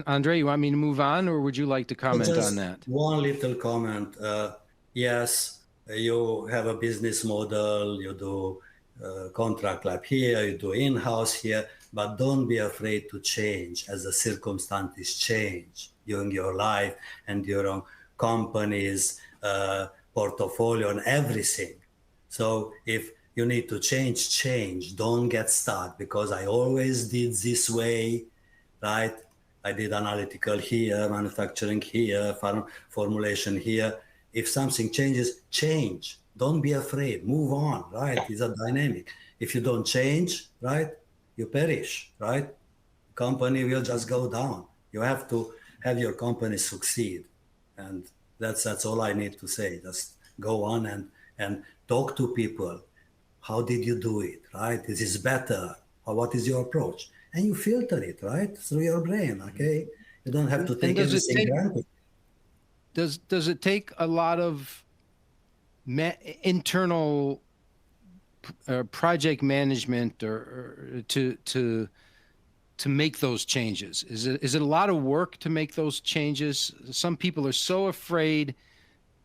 Andre, you want me to move on, or would you like to comment on Just that? one little comment. Yes, you have a business model, you do contract lab here, you do in-house here, but don't be afraid to change as the circumstances change during your life and your company's portfolio and everything. So if you need to change. Don't get stuck, because I always did this way, right? I did analytical here, manufacturing here, formulation here. If something changes, change. Don't be afraid. Move on, right? It's a dynamic. If you don't change, right, you perish, right? Company will just go down. You have to have your company succeed. And that's all I need to say. Just go on and talk to people. How did you do it, right? This is better. Or what is your approach? And you filter it, right, through your brain, okay? You don't have to And take everything granted. does it take a lot of internal project management or to make those changes? Is it a lot of work to make those changes? Some people are so afraid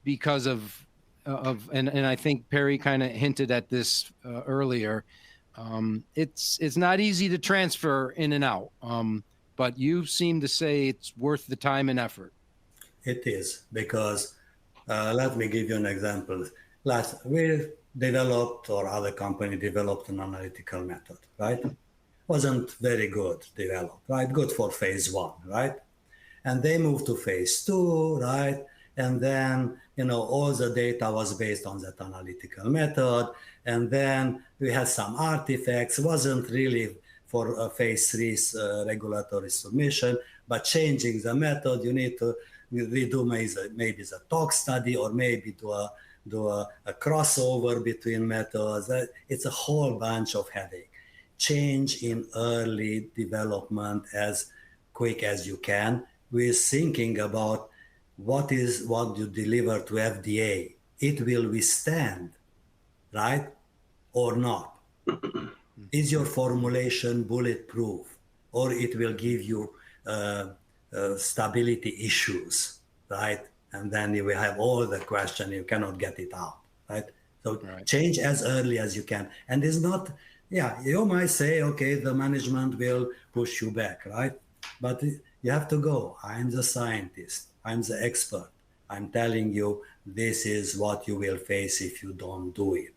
because of and I think Perry kind of hinted at this earlier. It's not easy to transfer in and out, but you seem to say it's worth the time and effort. It is, because let me give you an example. We developed, or other company developed, an analytical method, right? Wasn't very good developed, right? Good for phase 1, right? And they moved to phase 2, right? And then, all the data was based on that analytical method. And then we had some artifacts. Wasn't really for a phase 3 regulatory submission, but changing the method, you need to redo maybe the tox study, or maybe do a crossover between methods. It's a whole bunch of headache. Change in early development as quick as you can. We're thinking about what you deliver to FDA. It will withstand, right, or not? Is your formulation bulletproof, or it will give you stability issues, right? And then you will have all the question, you cannot get it out, right? So change as early as you can. And it's not, you might say, okay, the management will push you back, right? But you have to go. I'm the scientist. I'm the expert. I'm telling you, this is what you will face if you don't do it.